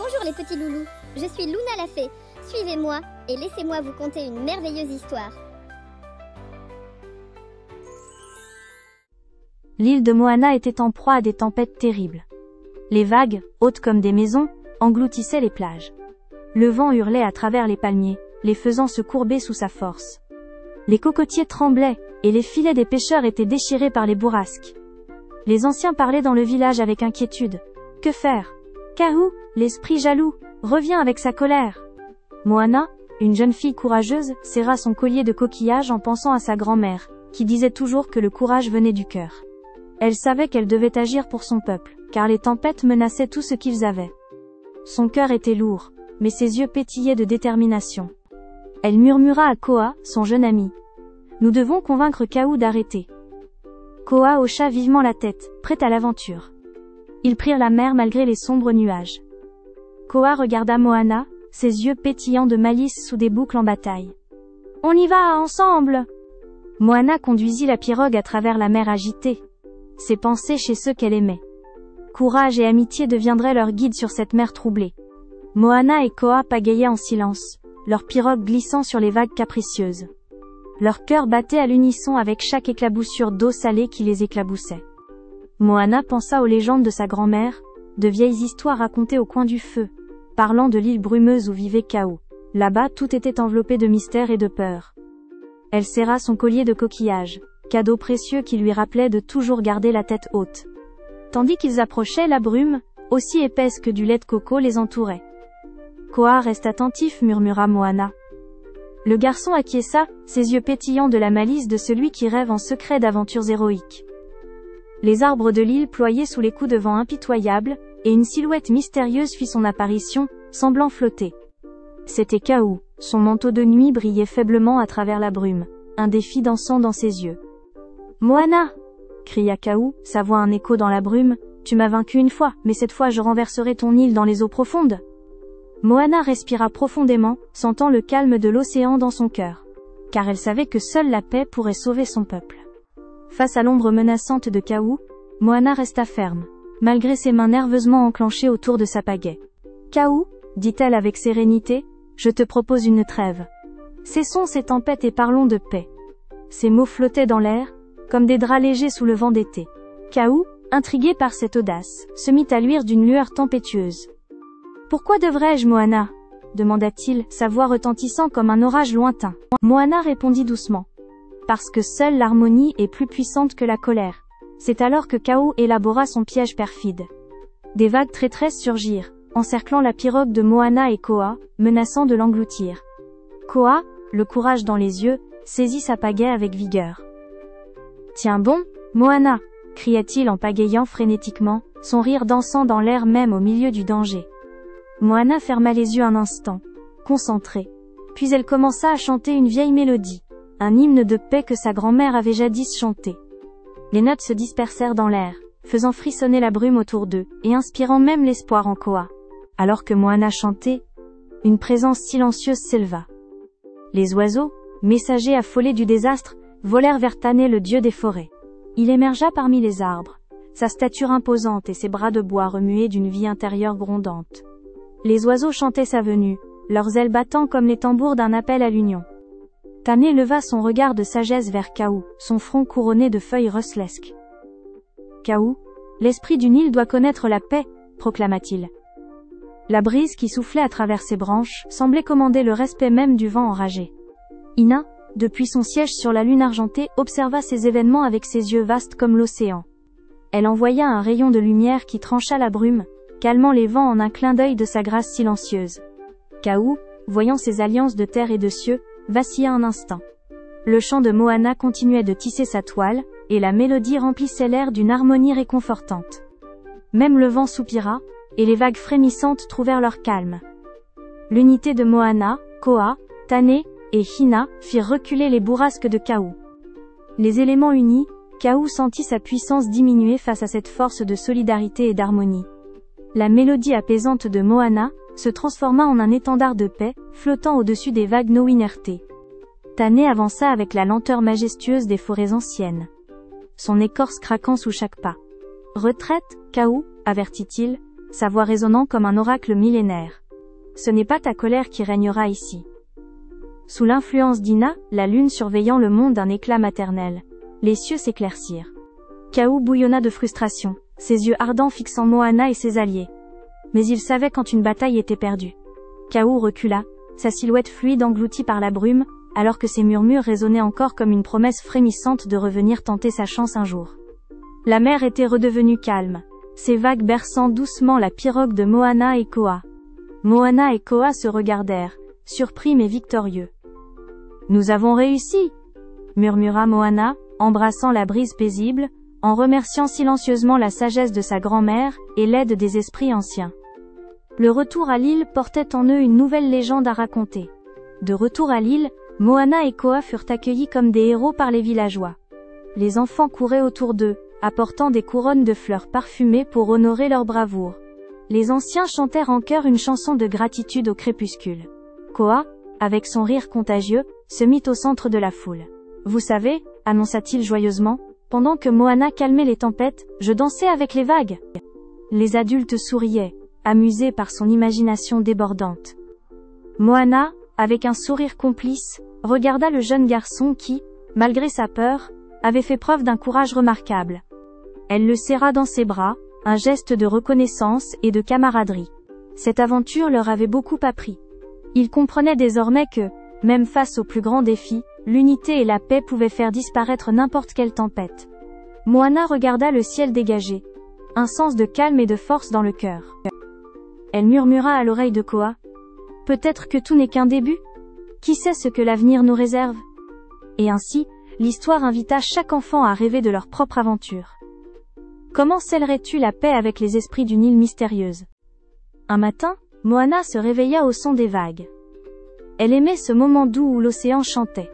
Bonjour les petits loulous, je suis Luna la fée. Suivez-moi et laissez-moi vous conter une merveilleuse histoire. L'île de Moana était en proie à des tempêtes terribles. Les vagues, hautes comme des maisons, engloutissaient les plages. Le vent hurlait à travers les palmiers, les faisant se courber sous sa force. Les cocotiers tremblaient, et les filets des pêcheurs étaient déchirés par les bourrasques. Les anciens parlaient dans le village avec inquiétude. Que faire? Kahoo, l'esprit jaloux, revient avec sa colère. Moana, une jeune fille courageuse, serra son collier de coquillages en pensant à sa grand-mère, qui disait toujours que le courage venait du cœur. Elle savait qu'elle devait agir pour son peuple, car les tempêtes menaçaient tout ce qu'ils avaient. Son cœur était lourd, mais ses yeux pétillaient de détermination. Elle murmura à Koa, son jeune ami. « Nous devons convaincre Kahoo d'arrêter. » Koa hocha vivement la tête, prête à l'aventure. Ils prirent la mer malgré les sombres nuages. Koa regarda Moana, ses yeux pétillants de malice sous des boucles en bataille. « On y va, ensemble !» Moana conduisit la pirogue à travers la mer agitée. Ses pensées chez ceux qu'elle aimait. Courage et amitié deviendraient leur guide sur cette mer troublée. Moana et Koa pagayaient en silence, leur pirogue glissant sur les vagues capricieuses. Leur cœur battait à l'unisson avec chaque éclaboussure d'eau salée qui les éclaboussait. Moana pensa aux légendes de sa grand-mère, de vieilles histoires racontées au coin du feu, parlant de l'île brumeuse où vivait Kahoo. Là-bas, tout était enveloppé de mystère et de peur. Elle serra son collier de coquillages, cadeau précieux qui lui rappelait de toujours garder la tête haute. Tandis qu'ils approchaient, la brume, aussi épaisse que du lait de coco, les entourait. « Koa, reste attentif » murmura Moana. Le garçon acquiesça, ses yeux pétillants de la malice de celui qui rêve en secret d'aventures héroïques. Les arbres de l'île ployaient sous les coups de vent impitoyables, et une silhouette mystérieuse fit son apparition, semblant flotter. C'était Kahoo, son manteau de nuit brillait faiblement à travers la brume, un défi dansant dans ses yeux. « Moana !» cria Kahoo, sa voix un écho dans la brume, « Tu m'as vaincu une fois, mais cette fois je renverserai ton île dans les eaux profondes !» Moana respira profondément, sentant le calme de l'océan dans son cœur. Car elle savait que seule la paix pourrait sauver son peuple. Face à l'ombre menaçante de Kahoo, Moana resta ferme, malgré ses mains nerveusement enclenchées autour de sa pagaie. « Kahoo, dit-elle avec sérénité, je te propose une trêve. Cessons ces tempêtes et parlons de paix. » Ces mots flottaient dans l'air, comme des draps légers sous le vent d'été. Kahoo, intrigué par cette audace, se mit à luire d'une lueur tempétueuse. « Pourquoi devrais-je, Moana ?» demanda-t-il, sa voix retentissant comme un orage lointain. Moana répondit doucement. « Parce que seule l'harmonie est plus puissante que la colère. » C'est alors que Kahoo élabora son piège perfide. Des vagues traîtresses surgirent, encerclant la pirogue de Moana et Koa, menaçant de l'engloutir. Koa, le courage dans les yeux, saisit sa pagaie avec vigueur. « Tiens bon, Moana !» cria-t-il en pagayant frénétiquement, son rire dansant dans l'air même au milieu du danger. Moana ferma les yeux un instant, concentrée. Puis elle commença à chanter une vieille mélodie, un hymne de paix que sa grand-mère avait jadis chanté. Les notes se dispersèrent dans l'air, faisant frissonner la brume autour d'eux, et inspirant même l'espoir en Koa. Alors que Moana chantait, une présence silencieuse s'éleva. Les oiseaux, messagers affolés du désastre, volèrent vers Tané, le dieu des forêts. Il émergea parmi les arbres, sa stature imposante et ses bras de bois remués d'une vie intérieure grondante. Les oiseaux chantaient sa venue, leurs ailes battant comme les tambours d'un appel à l'union. Tané leva son regard de sagesse vers Kahoo, son front couronné de feuilles rustlesques. « Kahoo, l'esprit d'une île doit connaître la paix, » proclama-t-il. La brise qui soufflait à travers ses branches semblait commander le respect même du vent enragé. Ina, depuis son siège sur la lune argentée, observa ces événements avec ses yeux vastes comme l'océan. Elle envoya un rayon de lumière qui trancha la brume, calmant les vents en un clin d'œil de sa grâce silencieuse. Kahoo, voyant ces alliances de terre et de cieux, vacilla un instant. Le chant de Moana continuait de tisser sa toile, et la mélodie remplissait l'air d'une harmonie réconfortante. Même le vent soupira, et les vagues frémissantes trouvèrent leur calme. L'unité de Moana, Koa, Tané et Hina firent reculer les bourrasques de Kahoo. Les éléments unis, Kahoo sentit sa puissance diminuer face à cette force de solidarité et d'harmonie. La mélodie apaisante de Moana se transforma en un étendard de paix, flottant au-dessus des vagues no-inertées. Tané avança avec la lenteur majestueuse des forêts anciennes. Son écorce craquant sous chaque pas. « Retraite, Kahoo » avertit-il, sa voix résonnant comme un oracle millénaire. Ce n'est pas ta colère qui régnera ici. Sous l'influence d'Ina, la lune surveillant le monde d'un éclat maternel, les cieux s'éclaircirent. Kaou bouillonna de frustration, ses yeux ardents fixant Moana et ses alliés. Mais il savait quand une bataille était perdue. Kaou recula, sa silhouette fluide engloutie par la brume, alors que ses murmures résonnaient encore comme une promesse frémissante de revenir tenter sa chance un jour. La mer était redevenue calme, ses vagues berçant doucement la pirogue de Moana et Koa. Moana et Koa se regardèrent, surpris mais victorieux. « Nous avons réussi !» murmura Moana, embrassant la brise paisible, en remerciant silencieusement la sagesse de sa grand-mère et l'aide des esprits anciens. Le retour à l'île portait en eux une nouvelle légende à raconter. De retour à l'île, Moana et Koa furent accueillis comme des héros par les villageois. Les enfants couraient autour d'eux, apportant des couronnes de fleurs parfumées pour honorer leur bravoure. Les anciens chantèrent en chœur une chanson de gratitude au crépuscule. Koa, avec son rire contagieux, se mit au centre de la foule. « Vous savez, » annonça-t-il joyeusement, pendant que Moana calmait les tempêtes, « je dansais avec les vagues. » Les adultes souriaient, amusés par son imagination débordante. Moana, avec un sourire complice, regarda le jeune garçon qui, malgré sa peur, avait fait preuve d'un courage remarquable. Elle le serra dans ses bras, un geste de reconnaissance et de camaraderie. Cette aventure leur avait beaucoup appris. Ils comprenaient désormais que, même face aux plus grands défis, l'unité et la paix pouvaient faire disparaître n'importe quelle tempête. Moana regarda le ciel dégagé, un sens de calme et de force dans le cœur. Elle murmura à l'oreille de Koa. « Peut-être que tout n'est qu'un début ? Qui sait ce que l'avenir nous réserve ?» Et ainsi, l'histoire invita chaque enfant à rêver de leur propre aventure. Comment scellerais-tu la paix avec les esprits d'une île mystérieuse ? Un matin, Moana se réveilla au son des vagues. Elle aimait ce moment doux où l'océan chantait.